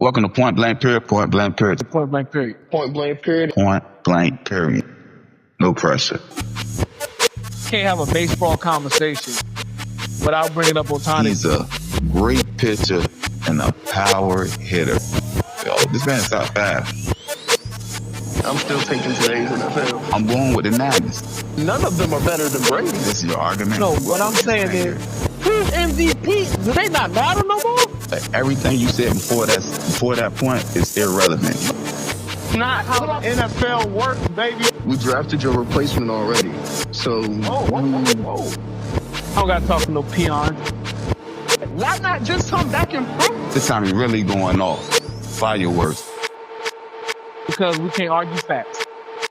Welcome to Point Blank Period, Point Blank Period, Point blank period. Point blank period. Point Blank Period. No pressure. Can't have a baseball conversation without bringing up Ohtani. He's a great pitcher and a power hitter. Yo, this man's top 5. I'm still taking today's NFL. I'm going with the 90s. None of them are better than Brady. This is your argument? No, what I'm saying is, who's MVP? Do they not matter no more? Like, everything you said before that point is irrelevant. Not how the NFL works, baby. We drafted your replacement already. So, I don't got to talk to no peons. why not just come back and prove? This time he's really going off. Fireworks. Because we can't argue facts.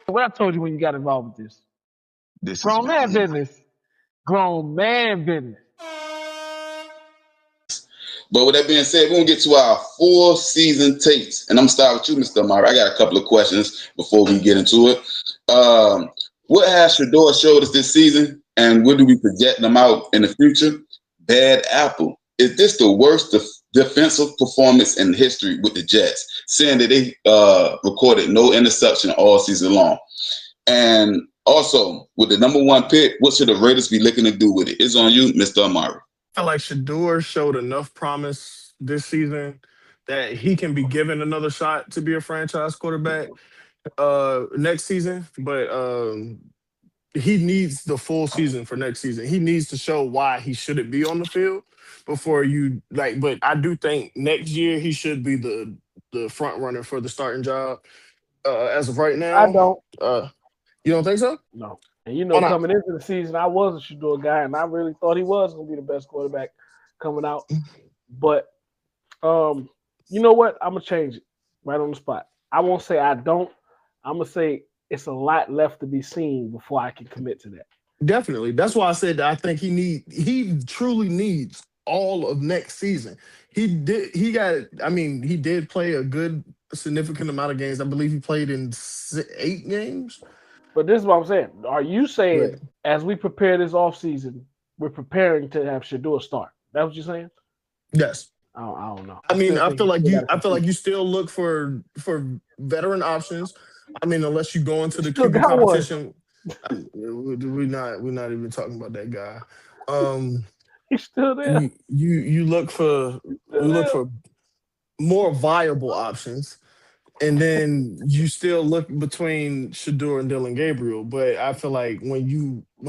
What I told you when you got involved with this. This Grown is man business. Grown man business. But with that being said, we're going to get to our 4-season takes. And I'm starting with you, Mr. Amari. I got a couple of questions before we get into it. What has Shedeur showed us this season, and where do we project them out in the future? Bad apple. Is this the worst defensive performance in history with the Jets, saying that they recorded no interception all season long? And also, with the number 1 pick, what should the Raiders be looking to do with it? It's on you, Mr. Amari. I feel like Shedeur showed enough promise this season that he can be given another shot to be a franchise quarterback next season. But he needs the full season for next season. He needs to show why he shouldn't be on the field before you like. But I do think next year he should be the front runner for the starting job. As of right now, I don't. You don't think so? No. And you know, coming into the season, I was a Shedeur guy, and I really thought he was going to be the best quarterback coming out. But you know what? I'm going to change it right on the spot. I won't say I don't. I'm going to say it's a lot left to be seen before I can commit to that. Definitely. That's why I said that I think he truly needs all of next season. He did play a good significant amount of games. I believe he played in 8 games. But this is what I'm saying. Are you saying as we prepare this offseason, we're preparing to have Shedeur start? That's what you're saying? Yes. I don't know. I feel like you still look for veteran options. I mean, unless you go into the QB competition. We're not even talking about that guy. He's still there. You look for more viable options. And then you still look between Shedeur and Dylan Gabriel. But I feel like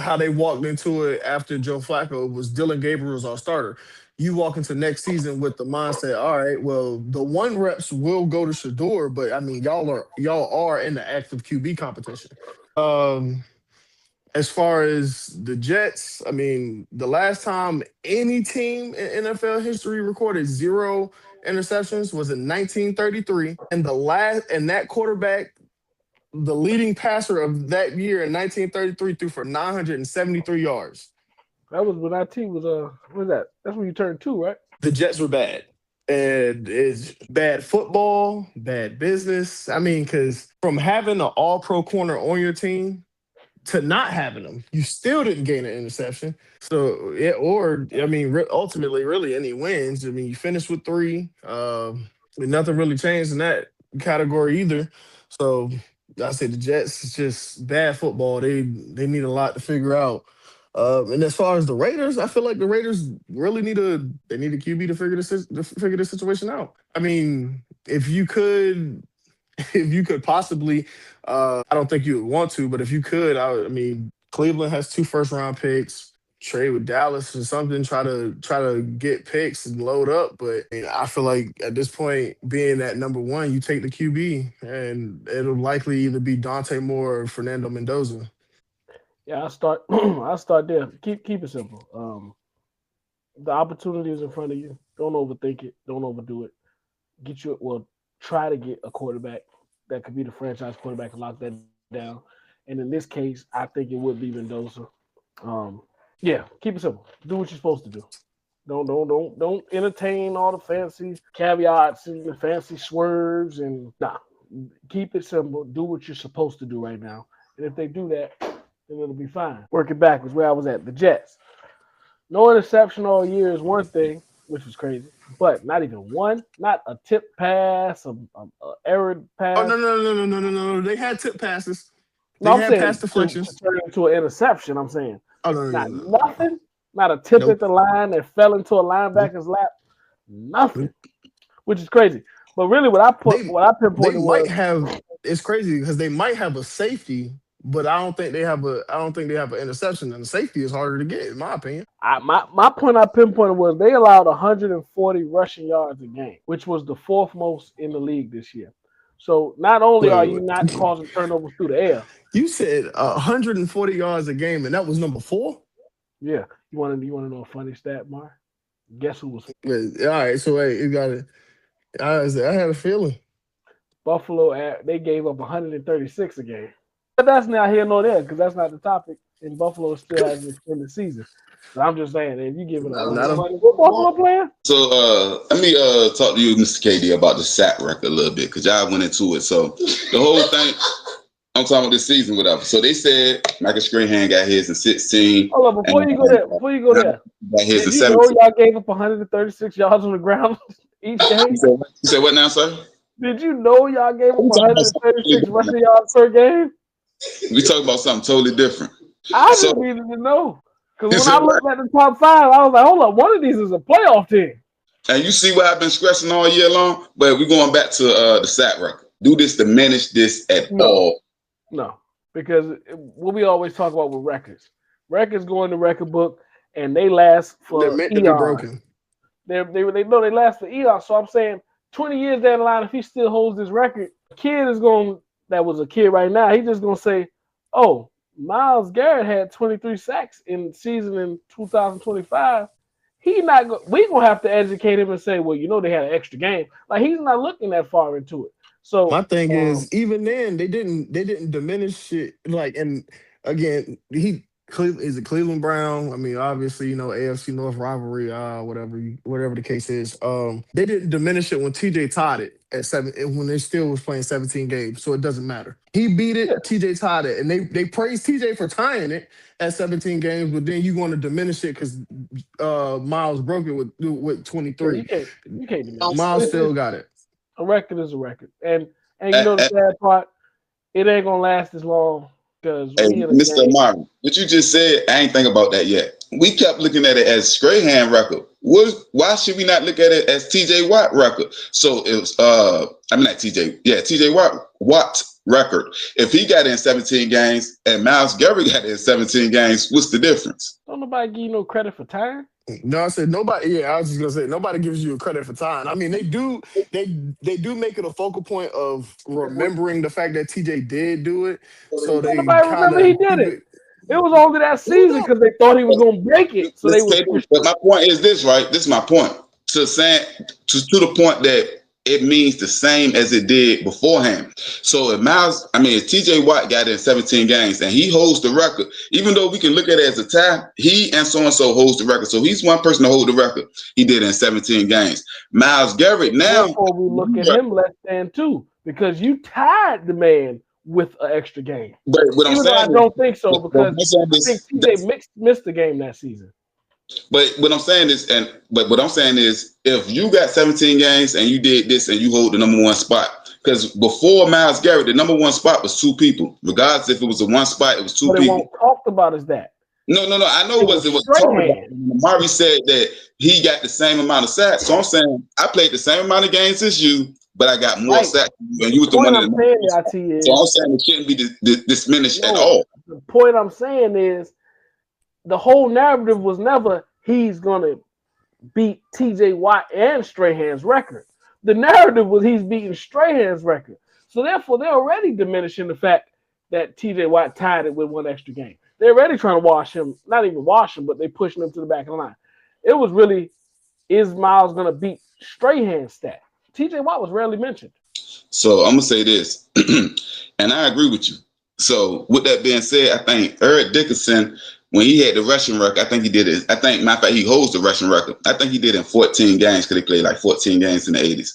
how they walked into it after Joe Flacco was Dylan Gabriel's our starter. You walk into next season with the mindset, all right, well, the 1 reps will go to Shedeur, but I mean, y'all are in the active QB competition. As far as the Jets, I mean, the last time any team in NFL history recorded 0 interceptions was in 1933, and that quarterback, the leading passer of that year in 1933, threw for 973 yards. That was when our team was what is that? That's when you turned 2, right? The Jets were bad, and it's bad football, bad business. I mean, because from having an All-Pro corner on your team to not having them, you still didn't gain an interception. So, ultimately, really any wins. I mean, you finished with 3. Nothing really changed in that category either. So, I say the Jets is just bad football. They need a lot to figure out. And as far as the Raiders, I feel like the Raiders really need a QB to figure this situation out. I mean, if you could possibly, I don't think you would want to, but if you could, I mean, Cleveland has 2 first-round picks. Trade with Dallas or something. Try to get picks and load up. But I feel like at this point, being at number 1, you take the QB, and it'll likely either be Dante Moore or Fernando Mendoza. Yeah, I'll start there. Keep it simple. The opportunity is in front of you. Don't overthink it. Don't overdo it. Try to get a quarterback that could be the franchise quarterback and lock that down. And in this case, I think it would be Mendoza. Yeah, keep it simple. Do what you're supposed to do. Don't entertain all the fancy caveats and the fancy swerves and keep it simple. Do what you're supposed to do right now. And if they do that, then it'll be fine. Working backwards where I was at. The Jets. No interception all year is one thing. which was crazy. But not even one, not a tip pass, a errant pass. Oh no! They had tip passes. They No, I'm had saying pass deflections. to turn into an interception. I'm saying Oh no! not nothing, not a tip at the line that fell into a linebacker's lap. Nothing, which is crazy. But really, what I pinpointed might was have. It's crazy because they might have a safety, but I don't think they have an interception, and the safety is harder to get, in my opinion. My point I pinpointed was they allowed 140 rushing yards a game, which was the fourth most in the league this year. So not only are you not causing turnovers through the air, you said 140 yards a game, and that was number 4. Yeah, you want to know a funny stat, Mar? Guess who was? All right, so hey, you got it. I had a feeling. Buffalo, they gave up 136 a game. But that's not here nor there because that's not the topic. And Buffalo still has an extended season. So I'm just saying, if you give it up, what Buffalo playing? So let me talk to you, Mr. KD, about the sack record a little bit because y'all went into it. So the whole thing, I'm talking about this season, whatever. So they said Michael Strahan got his in 16. Hold on, before you go there, got his did in you 17. know y'all gave up 136 yards on the ground each game? You said what now, sir? Did you know y'all gave up 136 rushing yards per game? We talking about something totally different. I just needed to know. Because when I looked at the top 5, I was like, hold up, one of these is a playoff team. And you see what I've been stressing all year long? But we're going back to the sack record. Do this diminish this at all? No, because what we always talk about with records go in the record book, and they last for They're meant to be broken. They last for eons. So I'm saying 20 years down the line, if he still holds this record, a kid is going that was a kid right now, he's just gonna say, oh, Myles Garrett had 23 sacks in season in 2025. We're gonna have to educate him and say, well, they had an extra game. Like he's not looking that far into it. So my thing is, even then, they didn't diminish it. Like, and again, is a Cleveland Brown. I mean, obviously, AFC North rivalry, whatever the case is. They didn't diminish it when TJ tied it at 7 when they still was playing 17 games, so it doesn't matter. He beat it, TJ tied it, and they praised TJ for tying it at 17 games, but then you want to diminish it because Miles broke it with 23. You can't diminish. Miles still got it. A record is a record, and the sad part, it ain't gonna last as long. Because Mr. Martin, what you just said, I ain't think about that yet. We kept looking at it as Strahan record. Why should we not look at it as TJ Watt record? So it was TJ Watt record. If he got in 17 games and Myles Garrett got in 17 games, what's the difference? Don't nobody give you no credit for time. No, I said nobody. Yeah, I was just gonna say nobody gives you a credit for time. I mean, they do make it a focal point of remembering the fact that TJ did do it. So they remember he did it. It was only that season because they thought he was gonna break it. So but my point is this, right? This is my point. To the point that it means the same as it did beforehand. So if TJ Watt got in 17 games and he holds the record, even though we can look at it as a tie, he and so-and-so holds the record. So he's one person to hold the record. He did in 17 games. Myles Garrett now. Therefore, we look at him less than 2 because you tied the man with an extra game. But what I'm saying, I don't think so because I think TJ missed the game that season. But what I'm saying is, if you got 17 games and you did this and you hold the number 1 spot, because before Myles Garrett, the number 1 spot was 2 people. Regardless if it was a 1 spot, it was 2 people. What talked about is that. No. I know it was talked about. Marvin said that he got the same amount of sacks. So I'm saying I played the same amount of games as you, but I got more sacks than you was the one. So I'm saying it shouldn't be diminished at all. The point I'm saying is, the whole narrative was never he's going to beat TJ Watt and Strahan's record. The narrative was he's beating Strahan's record. So therefore, they're already diminishing the fact that TJ Watt tied it with 1 extra game. They're already trying to wash him, not even wash him, but they're pushing him to the back of the line. It was really, is Myles going to beat Strahan's stat? TJ Watt was rarely mentioned. So I'm going to say this, and I agree with you. So with that being said, I think Eric Dickerson, when he had the rushing record, I think he did it. I think, matter of fact, he holds the rushing record. I think he did in 14 games because they played like 14 games in the 80s.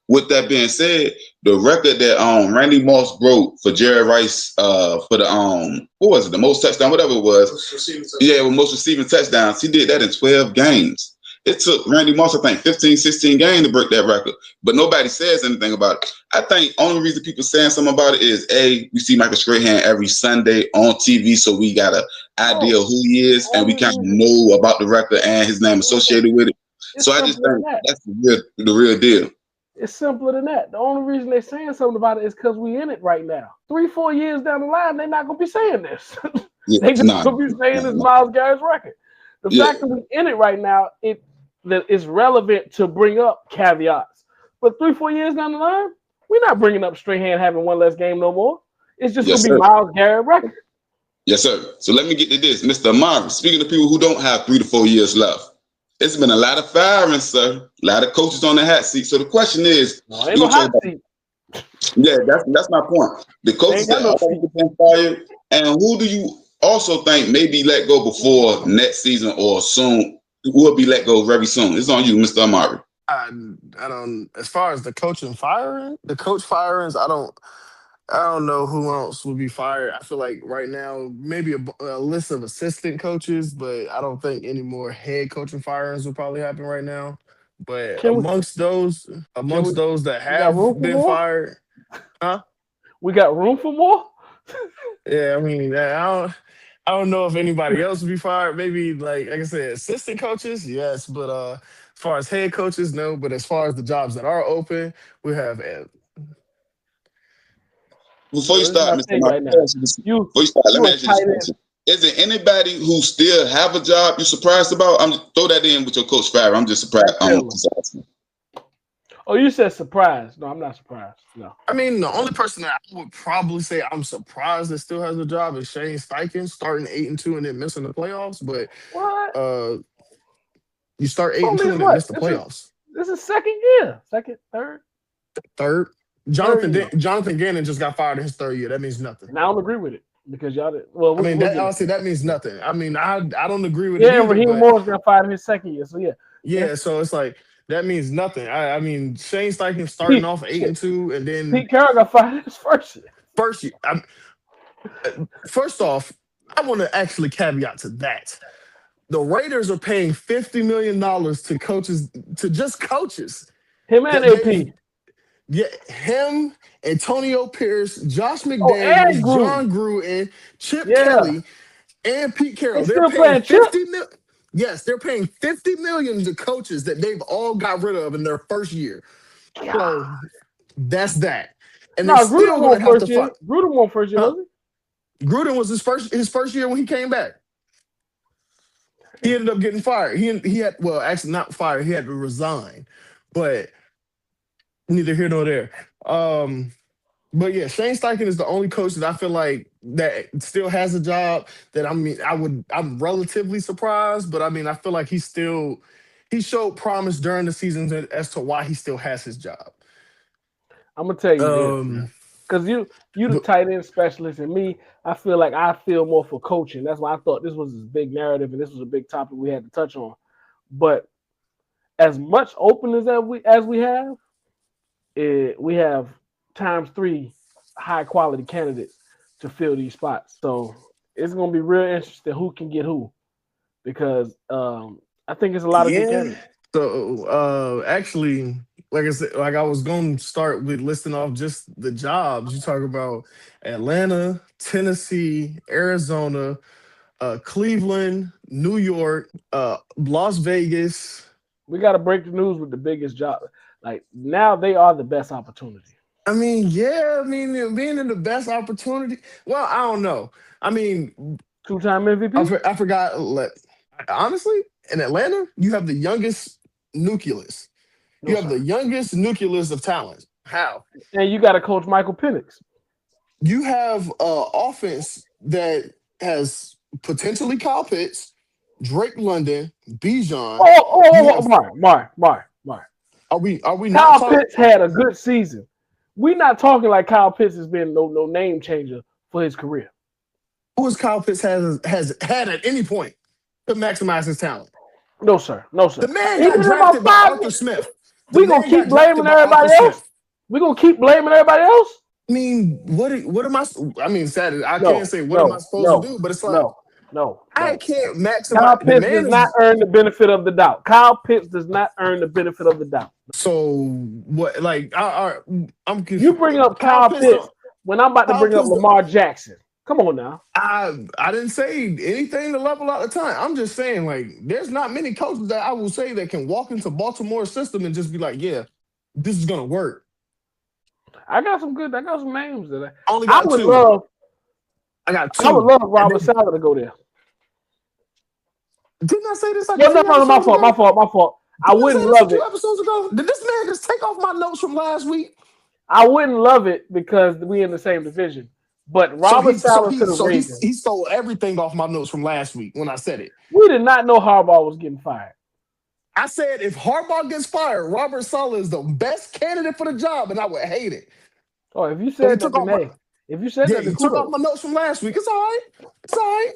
With that being said, the record that Randy Moss broke for Jerry Rice for the what was it, the most touchdown, whatever it was. With most receiving touchdowns. He did that in 12 games. It took Randy Moss, I think, 15, 16 games to break that record. But nobody says anything about it. I think only reason people saying something about it is, A, we see Michael Strahan every Sunday on TV, so we got an idea of who he is, and we kind of know about the record and his name associated with it. So I just think that's the real deal. It's simpler than that. The only reason they're saying something about it is because we in it right now. 3-4 years down the line, they're not going to be saying this. They just going to be saying it's Myles Garrett's record. The fact that we're in it right now, that it's relevant to bring up caveats. But 3-4 years down the line, we're not bringing up Strahan having one less game no more. It's just going to be Myles Garrett record. Yes, sir. So let me get to this. Mr. Amari, speaking of people who don't have 3 to 4 years left, it's been a lot of firing, sir. A lot of coaches on the hot seat. So the question is, ain't no hot seat. Yeah, that's my point. The coaches that have been fired, and who do you also think may be let go before next season or soon? Will be let go very soon. It's on you, Mr. Amari. I don't. As far as the coach firings, I don't know who else would be fired. I feel like right now maybe a list of assistant coaches, but I don't think any more head coaching firings will probably happen right now. But amongst those that have been fired, huh? We got room for more. Yeah, I mean, I don't know if anybody else would be fired. Maybe like I said, assistant coaches, yes, but as far as head coaches, no. But as far as the jobs that are open, we have. Before you start, Mr. Mark, let me ask you this question. Is there anybody who still have a job you're surprised about? Throw that in with your coach fire. I'm just surprised. Oh, you said surprised. No, I'm not surprised. No. I mean, the only person that I would probably say I'm surprised that still has a job is Shane Steichen, starting 8-2 and then missing the playoffs. But what? You start 8-2 and then miss the playoffs. This is second year. Second, third. Jonathan Gannon just got fired in his third year. That means nothing. And I don't agree with it because y'all did. Well, I mean, honestly, that means nothing. I mean, I don't agree with it. Yeah, Raheem Morris got fired in his second year. So yeah. So it's like that means nothing. I mean, Shane Steichen starting off 8-2 and then Pete Carroll got fired in his first year. First off, I want to actually caveat to that. The Raiders are paying $50 million to coaches, to just coaches. Him and AP. Yeah, him, Antonio Pierce, Josh McDaniels, John Gruden, Chip Kelly, and Pete Carroll. They're paying $50 million. Yes, they're paying $50 million to coaches that they've all got rid of in their first year. So that's that. And they're still going to have to fight. Gruden won first year, wasn't he? Gruden was his first year when he came back. He ended up getting fired. He had actually not fired. He had to resign, but neither here nor there. But yeah, Shane Steichen is the only coach that I feel like that still has a job. That I'm relatively surprised, but I mean I feel like he showed promise during the season as to why he still has his job. I'm gonna tell you this, because you the tight end specialist, and me, I feel like I feel more for coaching. That's why I thought this was a big narrative and this was a big topic we had to touch on. But as much openness as we have, we have times 3 high quality candidates to fill these spots. So it's gonna be real interesting who can get who, because I think it's a lot of good candidates. So actually, like I said, I was going to start with listing off just the jobs. You talk about Atlanta, Tennessee, Arizona, Cleveland, New York, Las Vegas. We got to break the news with the biggest job. Like now, they are the best opportunity. I mean, yeah. I mean, being in the best opportunity. Well, I don't know. I mean, 2-time MVP. I forgot. Honestly, in Atlanta, you have the youngest nucleus. You have the youngest nucleus of talent. How? And you got to coach Michael Penix. You have an offense that has potentially Kyle Pitts, Drake London, Bijan. Mark. Are we not? Kyle Pitts had a good season. We're not talking like Kyle Pitts has been no name changer for his career. Who has Kyle Pitts has had at any point to maximize his talent? No, sir. The man got drafted by Arthur Smith. We're going to keep blaming everybody else? We're going to keep blaming everybody else? I mean, what am I? I mean, Saturday, I can't say what am I supposed to do, but it's like No. I can't Kyle maximize. The Pitts man does not is earn the benefit of the doubt. Kyle Pitts does not earn the benefit of the doubt. so what? Like I'm You confused. bring up Kyle Kyle Pitts Pitts don't. when I'm about to Kyle bring up Pitts. Lamar Jackson. Come on now. I didn't say anything to level out the time. I'm just saying, like, there's not many coaches that I will say that can walk into Baltimore's system and just be like, yeah, this is gonna work. I got some names that I only I got would two. love. I got two. I would love Robert Saleh to go there. Didn't I say this like Well, a few no, my episodes fault, ago? my fault. I Didn't I wouldn't say this a love few it. episodes ago? Did this man just take off my notes from last week? I wouldn't love it because we in the same division. But Robert Saleh to the Ravens. He stole everything off my notes from last week when I said it. We did not know Harbaugh was getting fired. I said if Harbaugh gets fired, Robert Saleh is the best candidate for the job, and I would hate it. Oh, if you So he said that, took off then my hey, if you said that, he then took off kudos. my notes from last week. It's all right. It's all right.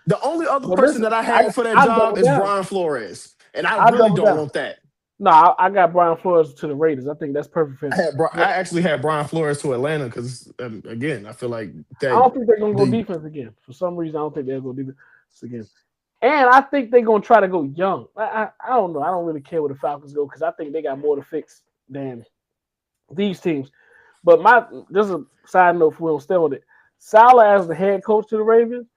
The only other Well, person that I had for that I job double is down. Brian Flores, and I I really double don't down. want that. No, I got Brian Flores to the Raiders. I think that's perfect for him. I actually had Brian Flores to Atlanta because, again, I feel like that. I don't think they're gonna go defense again. For some reason, I don't think they'll go defense again. And I think they're gonna try to go young. I don't know. I don't really care where the Falcons go because I think they got more to fix than these teams. But just a side note, if we don't stay on it. Saleh as the head coach to the Ravens,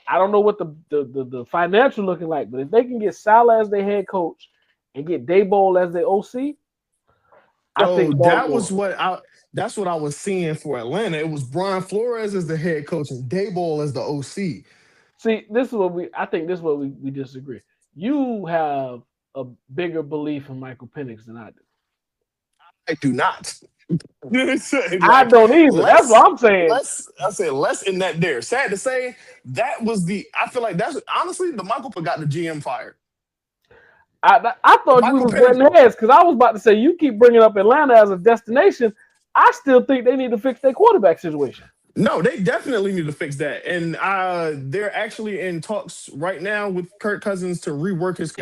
I don't know what the financial looking like, but if they can get Saleh as their head coach and get Daboll as their OC, I think that's what I was seeing for Atlanta. It was Brian Flores as the head coach and Daboll as the OC. See, I think this is what we disagree. You have a bigger belief in Michael Penix than I do. I do not. I don't either. That's what I'm saying. I said less in that there. Sad to say, that was I feel like that's honestly the Michael got the GM fired. I thought you was butting heads because I was about to say you keep bringing up Atlanta as a destination. I still think they need to fix their quarterback situation. No, they definitely need to fix that. And they're actually in talks right now with Kirk Cousins to rework his.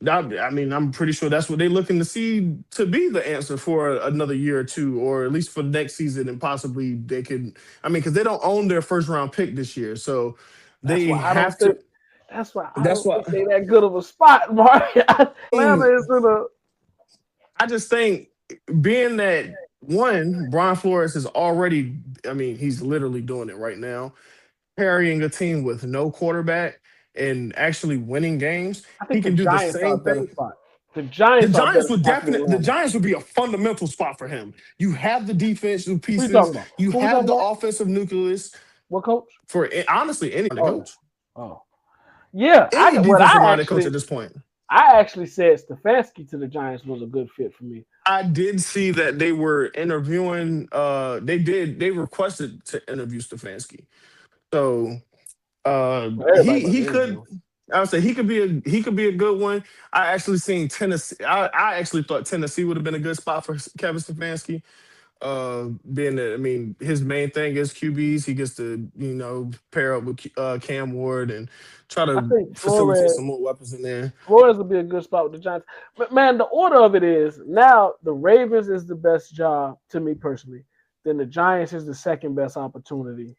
I'm pretty sure that's what they're looking to see to be the answer for another year or two, or at least for the next season, and possibly they could. Because they don't own their first round pick this year, so they have to. That's why I don't think they're that good of a spot, Mark. Atlanta is in a. I just think being that Brian Flores is already. He's literally doing it right now, carrying a team with no quarterback and actually winning games. He can do the same thing. The Giants would be a fundamental spot for him. You have the defensive pieces. You have the offensive nucleus. What coach? For honestly, any coach. Oh, yeah. Any defensive-minded coach at this point. I actually said Stefanski to the Giants was a good fit for me. I did see that they were interviewing. They requested to interview Stefanski. So he could. I would say he could be a good one. I actually seen Tennessee. I actually thought Tennessee would have been a good spot for Kevin Stefanski. Being that his main thing is QBs. He gets to pair up with Cam Ward and try to facilitate some more weapons in there. Flores would be a good spot with the Giants. But man, the order of it is now the Ravens is the best job to me personally. Then the Giants is the second best opportunity.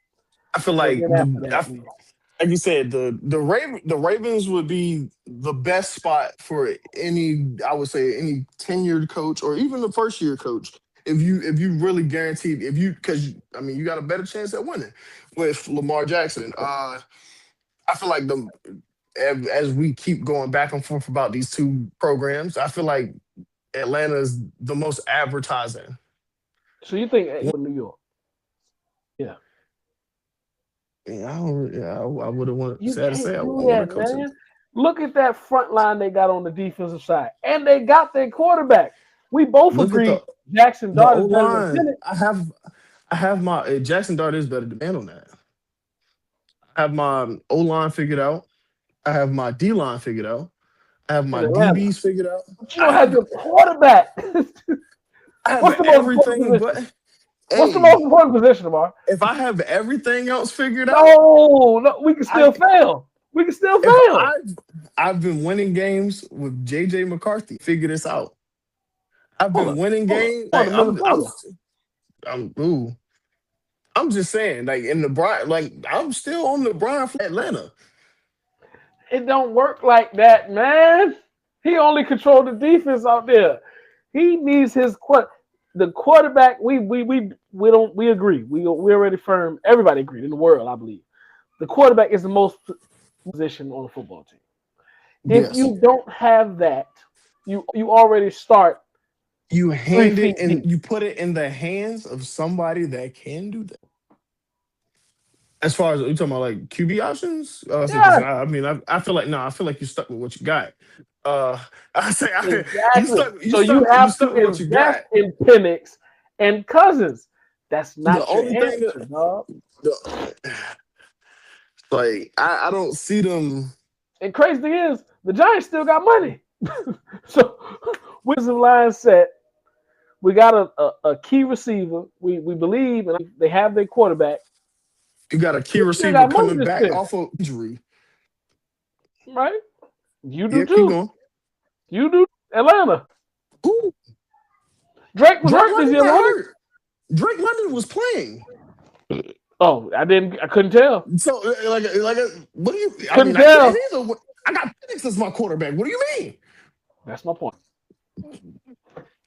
I feel like like you said, the Ravens would be the best spot for any tenured coach or even the first year coach. If you really guaranteed, because you got a better chance at winning with Lamar Jackson. I feel like as we keep going back and forth about these two programs, I feel like Atlanta is the most advertising. So you think New York? Yeah. Yeah, I would have wanted. Sad to say, I would have coached. Look at that front line they got on the defensive side, and they got their quarterback. We both agree Jackson Dart is better than I have my Jackson Dart is better than man on that. I have my O line figured out. I have my D line figured out. I have my DBs figured out. But you don't have your quarterback. I have everything, but. What's the most important position, Amar? If I have everything else figured out, no, we can still fail. We can still fail. I've been winning games with JJ McCarthy. Figure this out. I've been winning games. I'm just saying, like in the Brian, like I'm still on the Brian for Atlanta. It don't work like that, man. He only controlled the defense out there. He needs the quarterback. We agree. We already firm. Everybody agreed in the world, I believe. The quarterback is the most position on a football team. If Yes. you don't have that, you already start You 3 hand it feet and deep. you put it in the hands of somebody that can do that. As far as you talking about like QB options, because Yeah, I feel like no, I feel like you stuck with what you got. Uh, you exactly. stuck, So you you have to stuck with what you invest got. in Penix and Cousins. That's The not your only thing answer, that, dog. the, like, I don't see them. And crazy thing is, the Giants still got money. So with the line set, we got a key receiver. We believe, and they have their quarterback. You got a key We still receiver got money coming to back spend, off of injury. right? You do Yeah, keep too. going. You do. Atlanta. Who? Drake was Drake hurt this London year, got wasn't hurt. Drake London was playing. he? Oh, I couldn't tell. So what do you? I Couldn't mean, I can't tell. either. I got Penix as my quarterback. What do you mean? That's my point.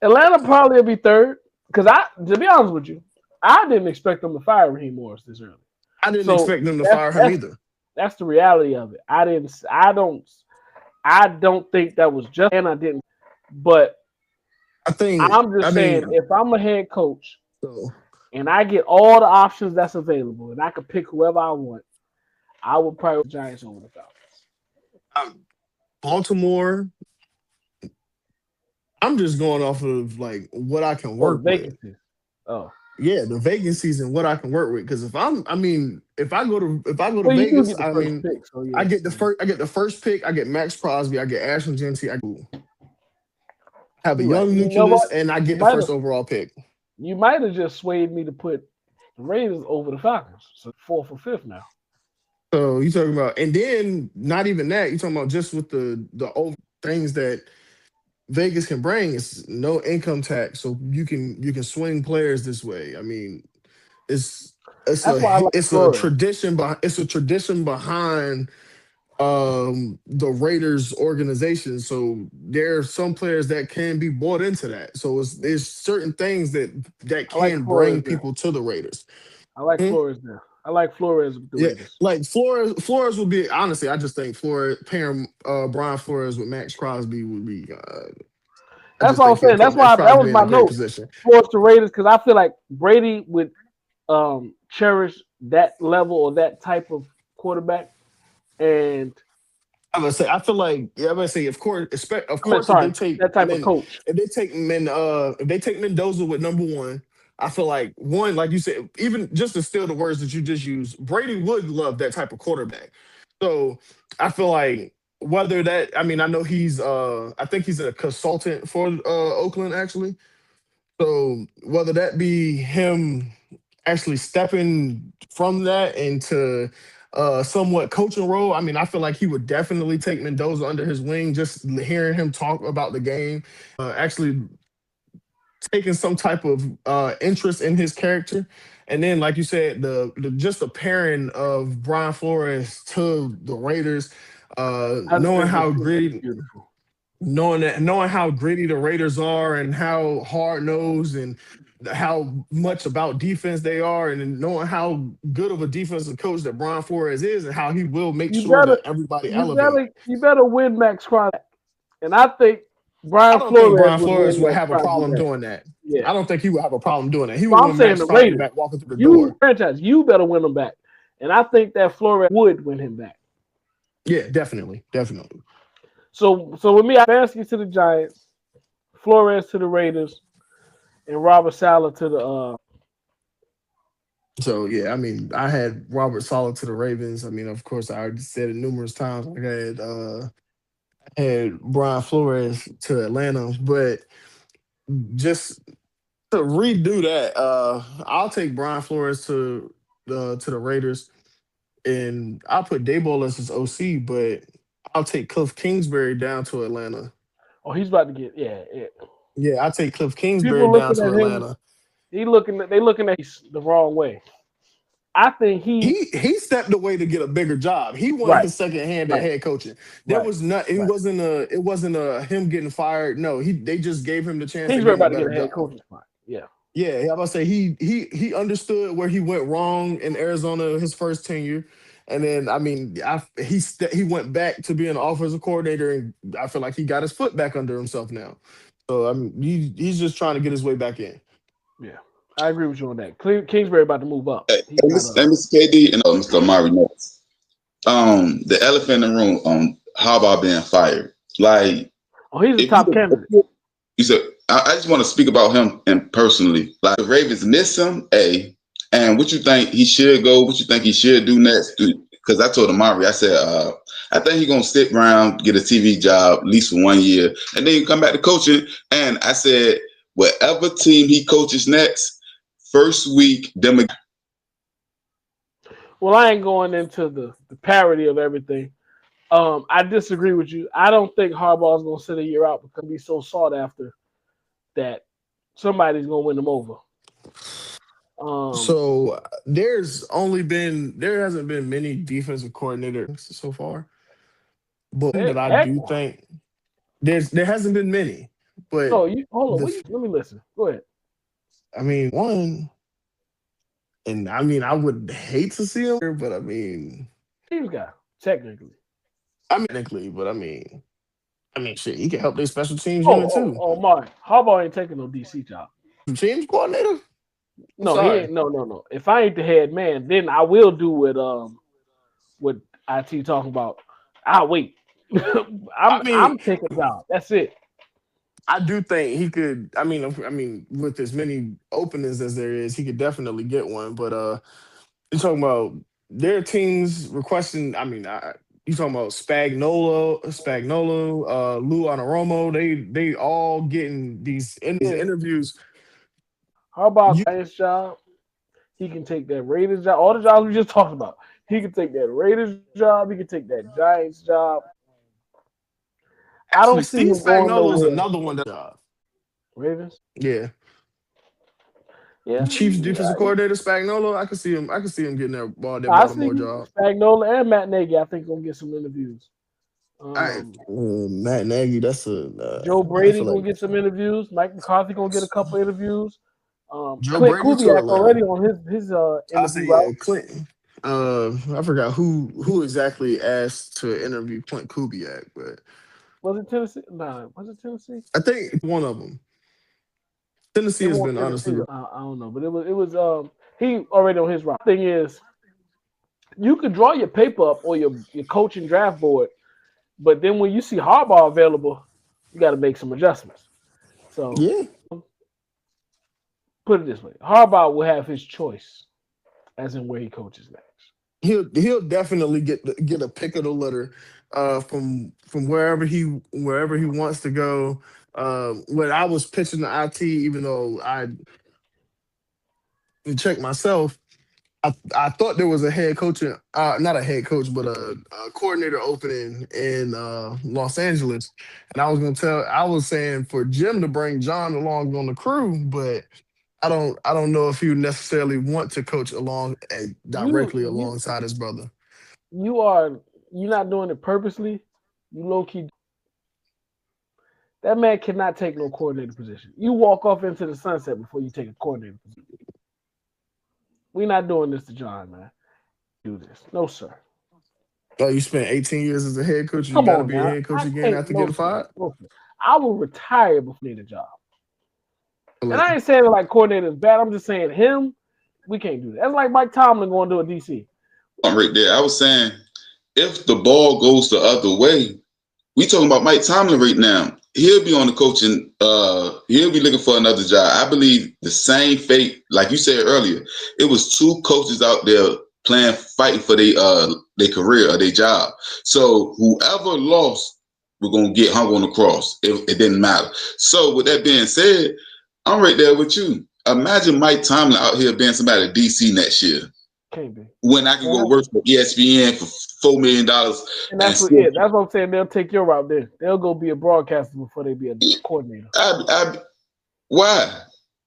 Atlanta probably will be third. Because to be honest with you, I didn't expect them to fire Raheem Morris this early. I didn't So expect them to that's fire him that's either. that's the reality of it. I don't think that was just, and I didn't. But I'm I just saying, mean, if I'm a head coach so and I get all the options that's available and I could pick whoever I want, I would prioritize the Giants over the Falcons. Baltimore. I'm just going off of like what I can Oh, the work with. vacancies. Oh, Yeah, the vacancies and what I can work with. Because if I go to well, you do Vegas, get the first pick, so I yeah. get the first pick. I get Max Crosby. I get Ashton Genty. I have a You're right. young You know nucleus, what? and I You get the might first have overall pick. just swayed me to put the Raiders over the Falcons. So fourth or fifth now. So you talking about, and then not even that. You talking about just with the over things that Vegas can bring is no income tax, so you can swing players this way. I mean, it's That's why I like it's a Flores. tradition behind the Raiders organization. So there are some players that can be bought into that. So there's certain things that I like can Flores bring there. people to the Raiders. I like Hmm? Flores there. I like Flores with the Yeah, Raiders. like Flores would be honestly. I just think Flores pairing Brian Flores with Max Crosby would be. I That's just what I think was he'll saying. put That's Max why that was Crosby in my a great note. position. Flores to Raiders, because I feel like Brady would cherish that level or that type of quarterback. And I'm gonna say I feel like I'm gonna say of I mean, course if they sorry, take that type of coach. if they take Mendoza with number one, I feel like one, like you said, even just to steal the words that you just used, Brady would love that type of quarterback. So I feel like whether that I mean I know he's I think he's a consultant for Oakland actually. So whether that be him actually stepping from that into somewhat coaching role, I mean, I feel like he would definitely take Mendoza under his wing. Just hearing him talk about the game, actually taking some type of interest in his character, and then, like you said, the just the pairing of Brian Flores to the Raiders, I just knowing think how it's gritty beautiful. knowing how gritty the Raiders are and how hard nosed and how much about defense they are, and then knowing how good of a defensive coach that Brian Flores is, and how he will make You sure better, that everybody you elevate. better, you better win Max Crosby. And I think I Brian don't think Flores Brian would Flores win would Max have a Crosby problem back. doing that. Yeah. I don't think he would have a problem doing that. He So would I'm win saying Max the Crosby Raiders. back walking through the You door. franchise, you better win them back. And I think that Flores would win him back. Yeah, definitely, definitely. So with me, Bansky to the Giants, Flores to the Raiders, and Robert Saleh to the So yeah, I mean, I had Robert Saleh to the Ravens. I mean, of course, I already said it numerous times. I had Brian Flores to Atlanta, but just to redo that, I'll take Brian Flores to the Raiders, and I'll put Dayball as his OC, but I'll take Cliff Kingsbury down to Atlanta. Oh, he's about to get yeah. Yeah, I'll take Cliff Kingsbury People down looking to at him, Atlanta. they looking at the wrong way. I think he stepped away to get a bigger job. He wanted right, his second hand at right, head coaching. There right, was not. It right. wasn't a him getting fired. No, they just gave him the chance to Kingsbury get him a about to get better a head job. coaching spot. Yeah. Yeah, I'm about to say he understood where he went wrong in Arizona his first tenure, and then I mean he went back to being an offensive coordinator, and I feel like he got his foot back under himself now. So I mean he's just trying to get his way back in. Yeah. I agree with you on that. Kingsbury about to move up. Hey, He's not up. Mr. KD and Mr. Amari knows. The elephant in the room on Harbaugh being fired. Like, Oh, he's a if you top candidate. you said, I just want to speak about him and personally. Like, the Ravens miss him, and what you think he should go? What you think he should do next? Because I told Amari, I said, I think he's gonna stick around, get a TV job at least for 1 year, and then come back to coaching. And I said, whatever team he coaches next, first week, them. Well, I ain't going into the parody of everything. I disagree with you. I don't think Harbaugh's going to sit a year out because he's so sought after that somebody's going to win him over. So there hasn't been many defensive coordinators so far, but that I do think there hasn't been many. But no, you hold on. Let me listen. Go ahead. I mean, one, and I mean, I would hate to see him, but I mean, Teams guy technically. But I mean, shit, he can help their special teams unit too. Oh, Mark, Harbaugh ain't taking no DC job. Teams coordinator? No, he ain't. No. If I ain't the head man, then I will do what IT talking about. I'll wait. I'm taking a job. That's it. I do think he could. I mean, with as many openings as there is, he could definitely get one. But you're talking about their teams requesting. I mean, you talking about Spagnuolo, Lou Anaromo. They all getting these interviews. How about Giants job? He can take that Raiders job. All the jobs we just talked about. He can take that Raiders job. He can take that Giants job. I don't see him going nowhere. Another one job. Ravens. Yeah. Yeah. Chiefs defensive coordinator Spagnuolo. I can see him getting that Baltimore job. Spagnuolo and Matt Nagy, I think, gonna get some interviews. Matt Nagy, that's a Joe Brady gonna get some interviews. Mike McCarthy gonna get a couple interviews. Joe Clint Brady Kubiak already on his interview route. Clinton. I forgot who exactly asked to interview Clint Kubiak, but was it Tennessee? Nah, was it Tennessee? I think one of them. Tennessee has been honestly. I don't know, but it was he already on his route. Thing is, you could draw your paper up or your coaching draft board, but then when you see Harbaugh available, you got to make some adjustments. So yeah. Put it this way: Harbaugh will have his choice, as in where he coaches next. He'll definitely get a pick of the litter from wherever he wants to go. When I was pitching the IT, even though I checked myself, I thought there was a head coaching, not a head coach, but a coordinator opening in Los Angeles, and I was saying for Jim to bring John along on the crew, but I don't know if he would necessarily want to coach directly alongside his brother. You're not doing it purposely. You low key. That man cannot take no coordinator position. You walk off into the sunset before you take a coordinator position. We're not doing this to John, man. Do this. No, sir. Oh, you spent 18 years as a head coach. You got to be a head coach again after getting fired? No, I will retire before I need a job. And I ain't saying like coordinator is bad. I'm just saying him, we can't do that. That's like Mike Tomlin going to a DC. I'm right there. I was saying, if the ball goes the other way, we talking about Mike Tomlin right now. He'll be on the coaching. He'll be looking for another job. I believe the same fate, like you said earlier. It was two coaches out there fighting for their career or their job. So whoever lost, we're gonna get hung on the cross. It didn't matter. So with that being said, I'm right there with you. Imagine Mike Tomlin out here being somebody at DC next year. Can't be. When I can go work for ESPN for $4 million. And that's what I'm saying. They'll take your route there. They'll go be a broadcaster before they be a coordinator. Why?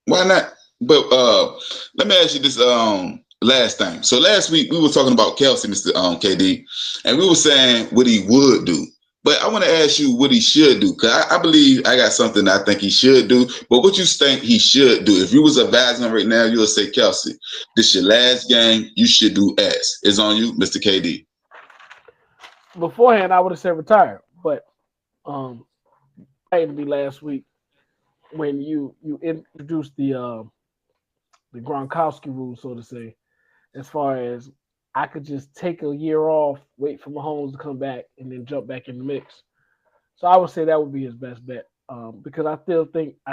Why not? But let me ask you this. last thing. So last week we were talking about Kelsey, Mr. KD, and we were saying what he would do. But I want to ask you what he should do, because I believe I got something I think he should do. But what you think he should do? If you was advising him right now, you would say, Kelsey, this your last game. You should do X. It's on you, Mr. KD. Beforehand, I would have said retire, but it me last week when you introduced the Gronkowski rule, so to say, as far as I could just take a year off, wait for Mahomes to come back, and then jump back in the mix. So I would say that would be his best bet, because I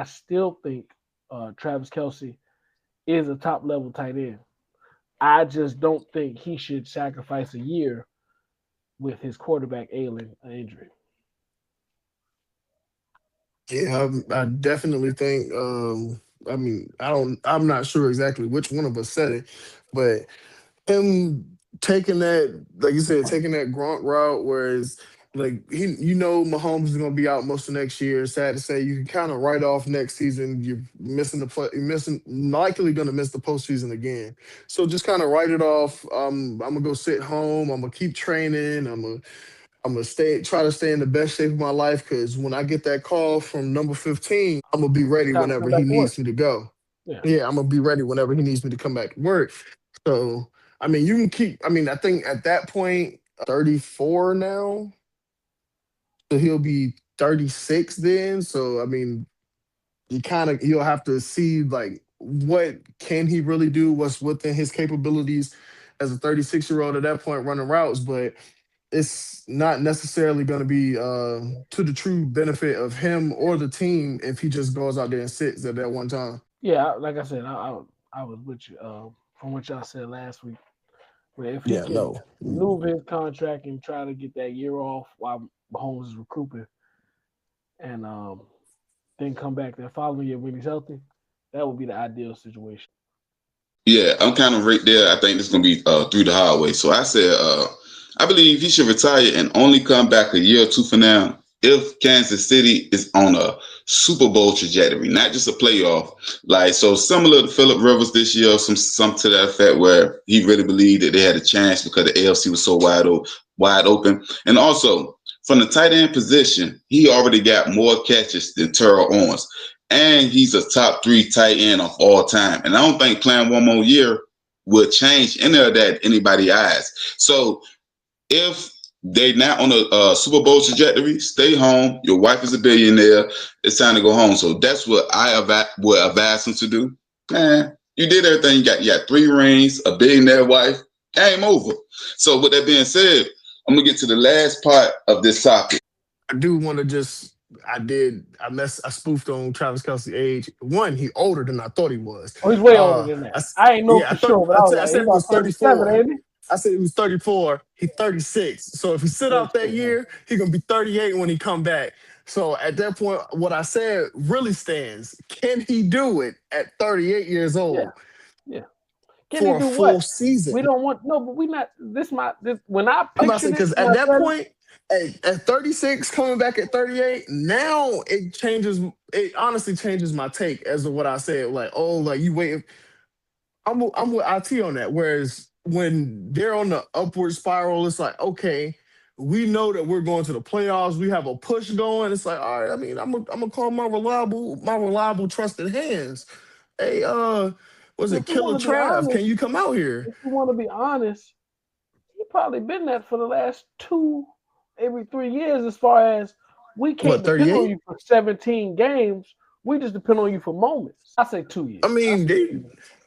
still think Travis Kelce is a top level tight end. I just don't think he should sacrifice a year with his quarterback ailing an injury. Yeah, I definitely think. I mean, I'm not sure exactly which one of us said it, but him taking that, like you said, taking that Gronk route, whereas like Mahomes is going to be out most of next year. Sad to say, you can kind of write off next season. You're missing likely going to miss the postseason again. So just kind of write it off. I'm gonna go sit home. I'm gonna keep training. I'm gonna try to stay in the best shape of my life, because when I get that call from number 15, I'm gonna be ready Time to whenever come he back to work. needs me to go. Yeah. Yeah, I'm gonna be ready whenever he needs me to come back to work. So, I mean, you can keep. I mean, I think at that point, 34 now, so he'll be 36 then. So, I mean, you'll have to see like what can he really do, what's within his capabilities as a 36-year-old at that point running routes, but it's not necessarily going to be to the true benefit of him or the team if he just goes out there and sits at that one time. Yeah, like I said, I was with you from what y'all said last week. Where if he Yeah, can no. maneuver his contract and try to get that year off while Mahomes is recouping, and then come back that following year when he's healthy, that would be the ideal situation. Yeah, I'm kind of right there. I think this is gonna be through the highway. So I said, I believe he should retire and only come back a year or two from now if Kansas City is on a Super Bowl trajectory, not just a playoff. Like, so similar to Phillip Rivers this year, some to that effect, where he really believed that they had a chance because the AFC was so wide open. And also from the tight end position, he already got more catches than Terrell Owens. And he's a top 3 tight end of all time. And I don't think playing one more year would change any of that in anybody's eyes. So if they're not on a Super Bowl trajectory, stay home. Your wife is a billionaire. It's time to go home. So that's what I would advise him to do. Man, you did everything. You got 3 rings, a billionaire wife. Game over. So with that being said, I'm going to get to the last part of this topic. I do want to I spoofed on Travis Kelce's age. One, he older than I thought he was. Oh, he's way older than that. I ain't know for sure, but I said he was 34. ain't he? I said he was 34. He's 36. So if he sit out that year, he's going to be 38 when he come back. So at that point, what I said really stands. Can he do it at 38 years old? Yeah. Can for he do a full what? season? We don't want but we not when I I'm not picture saying, because at that point, at 36, coming back at 38, now it honestly changes my take as to what I said. Like, oh, like you wait. I'm with IT on that. Whereas when they're on the upward spiral, it's like, okay, we know that we're going to the playoffs. We have a push going. It's like, all right, I mean, I'm gonna call my reliable trusted hands. Hey, was it Killer Trav? Can you come out here? If you want to be honest, you probably been that for the last every 3 years, as far as we can't depend on you for 17 games. We just depend on you for moments. I say 2 years. I mean,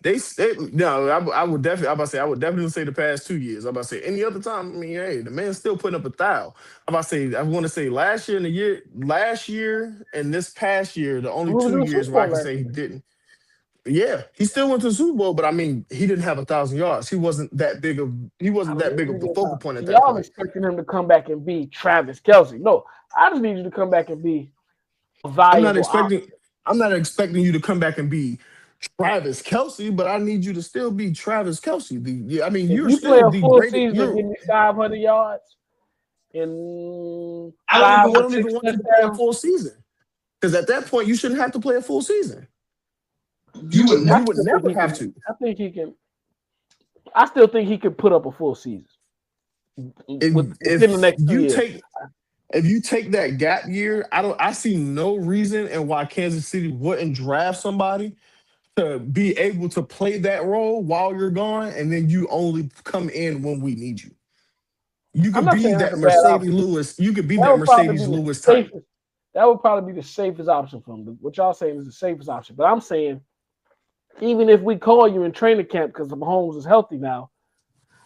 I would definitely say the past 2 years. I'm about to say any other time. I mean, hey, the man's still putting up a thou. I want to say last year and this past year, the only 2 years where I can say he didn't. Yeah, he still went to the Super Bowl, but I mean, he didn't have 1,000 yards. He wasn't that big of the focal point at that point. Y'all expecting him to come back and be Travis Kelce? No, I just need you to come back and be valuable. I'm not expecting you to come back and be Travis Kelce, but I need you to still be Travis Kelce. I mean, you're still the greatest. Season, give me 500 yards and I don't even want you to play a full season, because at that point you shouldn't have to play a full season. You would never have to. I think he can. I still think he could put up a full season within the next 2 years. If you take that gap year, I see no reason and why Kansas City wouldn't draft somebody to be able to play that role while you're gone, and then you only come in when we need you. You I'm could not be saying that's that a bad Mercedes option. Lewis. You could be That that would probably be Mercedes the Lewis type. safest. That would probably be the safest option for him. What y'all saying is the safest option. But I'm saying, even if we call you in training camp because Mahomes is healthy now,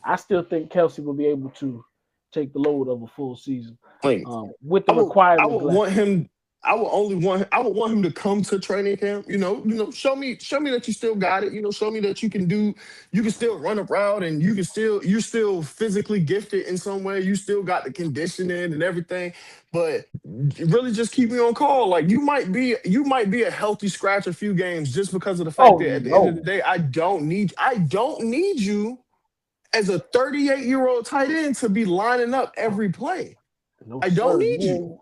I still think Kelsey will be able to take the load of a full season Like, with the I would requirements left. want him. I would want him to come to training camp. Show me that you still got it. Show me that you can still run a route, and you're still physically gifted in some way. You still got the conditioning and everything, but really just keep me on call. Like you might be a healthy scratch a few games just because of the fact Oh that at the end of the no, day, I don't need you as a 38-year-old tight end to be lining up every play. no I don't sir. need you.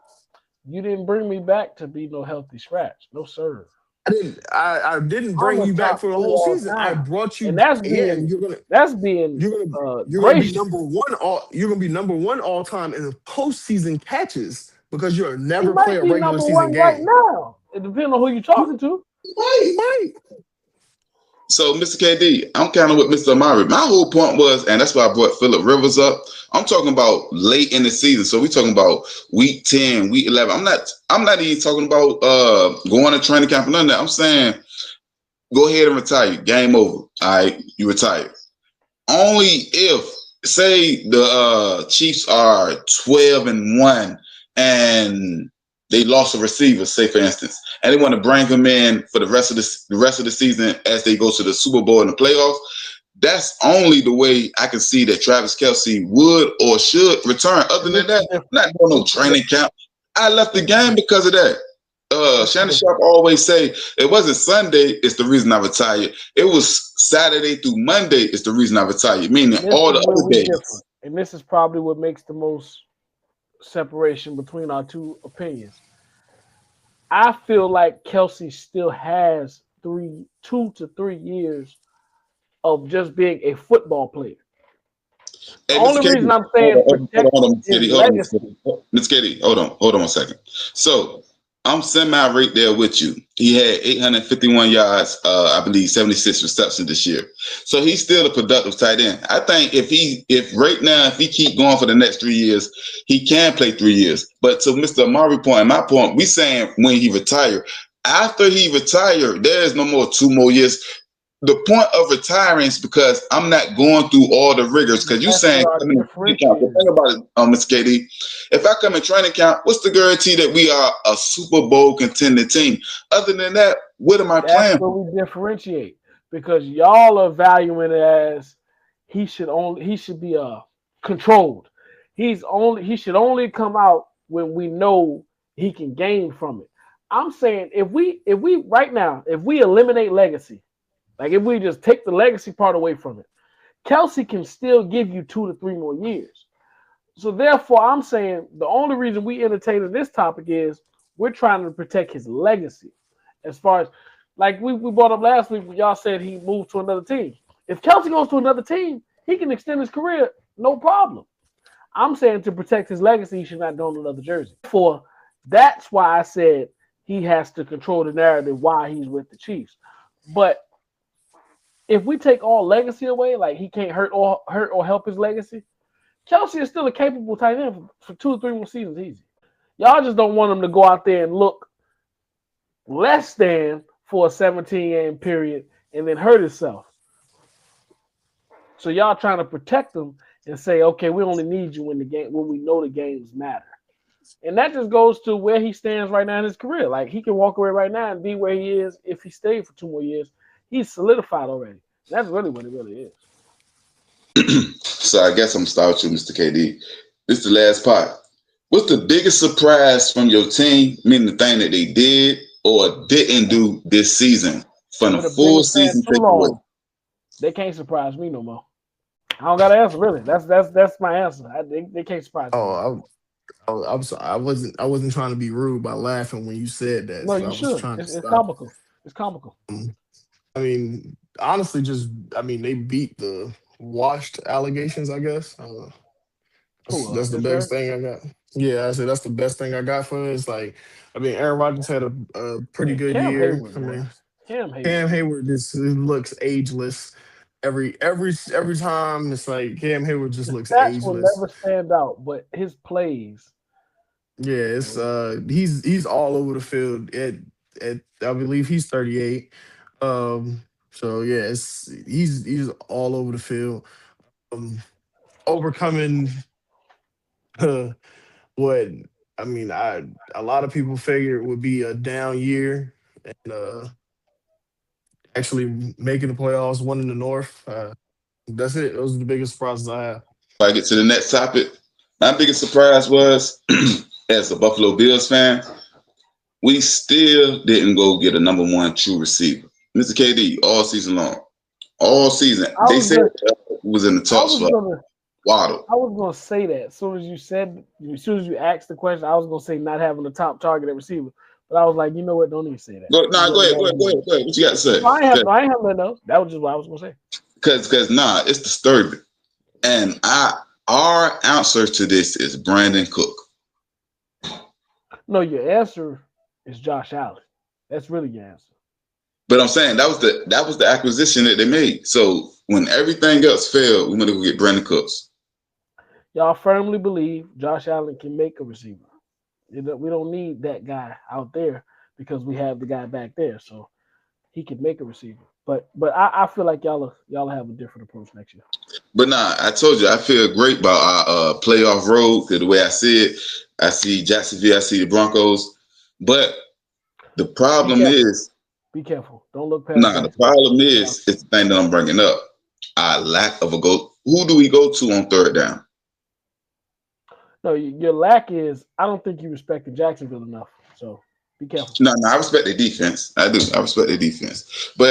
You didn't bring me back to be no healthy scratch. No sir. I didn't I'm bring a you back top for the 3 whole all season. I time, brought and you that's in. being You're gonna be gracious. number one all time in the postseason catches because you'll He never play might a be regular number season one right game. now. It depends on who you're talking to. He might. So, Mr. KD, I'm kind of with Mr. Amari. My whole point was, and that's why I brought Phillip Rivers up. I'm talking about late in the season. So we're talking about week 10, week 11. I'm not even talking about going to training camp or none of that. I'm saying go ahead and retire. Game over. All right, you retire. Only if, say, the Chiefs are 12-1 and they lost a receiver, say for instance, and they want to bring him in for the rest of the season as they go to the Super Bowl and the playoffs. That's only the way I can see that Travis Kelce would or should return. Other than that, I'm not doing no training camp. I left the game because of that. Shannon Sharp always say it wasn't Sunday is the reason I retired. It was Saturday through Monday is the reason I retired. Meaning all the other days. Different. And this is probably what makes the most separation between our two opinions. I feel like Kelsey still has 2 to 3 years of just being a football player. The only reason I'm saying protect his legacy. Miss Katie, hold on 1 second. So I'm semi right there with you. He had 851 yards, I believe 76 receptions this year. So he's still a productive tight end. I think if he keep going for the next 3 years, he can play 3 years. But to Mr. Amari point and my point, we saying when he retired. After he retired, there is no more 2 more years. The point of retiring is because I'm not going through all the rigors. Because you saying, think about it, Ms. Katie. If I come in training camp, what's the guarantee that we are a Super Bowl contending team? Other than that, what am I playing? That's where we differentiate because y'all are valuing it as he should be controlled. He should only come out when we know he can gain from it. I'm saying if we right now, if we eliminate legacy. Like if we just take the legacy part away from it, Kelsey can still give you 2 to 3 more years. So therefore, I'm saying the only reason we entertain this topic is we're trying to protect his legacy. As far as like we brought up last week when y'all said he moved to another team. If Kelsey goes to another team, he can extend his career, no problem. I'm saying to protect his legacy, he should not don another jersey. That's why I said he has to control the narrative why he's with the Chiefs. But if we take all legacy away, like he can't hurt or help his legacy, Kelsey is still a capable tight end for 2 or 3 more seasons easy. Y'all just don't want him to go out there and look less than for a 17-game period and then hurt himself. So y'all trying to protect him and say, okay, we only need you when we know the games matter. And that just goes to where he stands right now in his career. Like he can walk away right now and be where he is if he stayed for 2 more years. He's solidified already. That's really what it really is. So I guess I'm starting with you, Mr. KD. This is the last part. What's the biggest surprise from your team, meaning the thing that they did or didn't do this season from the full season takeaway? They can't surprise me no more. I don't got an answer, really. That's my answer. They can't surprise me. I'm sorry. I wasn't trying to be rude by laughing when you said that. No, so you I was should. trying to It's stop. comical. It's comical. I mean, honestly, they beat the washed allegations, I guess. That's the best thing I got. Yeah, I said that's the best thing I got for it. It's like, I mean, Aaron Rodgers had a pretty good Cam year. Hayward, I mean, Cam Hayward. Cam Hayward just looks ageless. Every time it's like Cam Hayward just looks Stats will ageless. never stand out, but his plays. Yeah, it's he's all over the field. At I believe he's 38. So yeah, he's all over the field. Overcoming what I mean, a lot of people figured it would be a down year, and actually making the playoffs, winning the North. That's it. Those are the biggest surprises I have. If I get to the next topic, my biggest surprise was, as a Buffalo Bills fan, we still didn't go get a number one true receiver. Mr. KD, all season long. All season. They said was in the top spot. Waddle. I was gonna say that as soon as you asked the question, I was gonna say not having a top target at receiver. But I was like, you know what? Don't even say that. Go ahead. What you got to say? No, I ain't have nothing else. That was just what I was gonna say. Because it's disturbing. And our answer to this is Brandon Cook. No, your answer is Josh Allen. That's really your answer. But I'm saying that was the acquisition that they made. So when everything else failed, we went to go get Brandon Cooks. Y'all firmly believe Josh Allen can make a receiver. We don't need that guy out there because we have the guy back there, so he can make a receiver. But I feel like y'all have a different approach next year. But nah, I told you I feel great about our playoff road. The way I see it, I see Jacksonville, I see the Broncos. But the problem is, be careful. Don't look past. Nah, the problem is it's the thing that I'm bringing up. Our lack of a go. Who do we go to on third down? No, your lack is I don't think you respected Jacksonville enough. So be careful. No, I respect their defense. I do. I respect their defense. But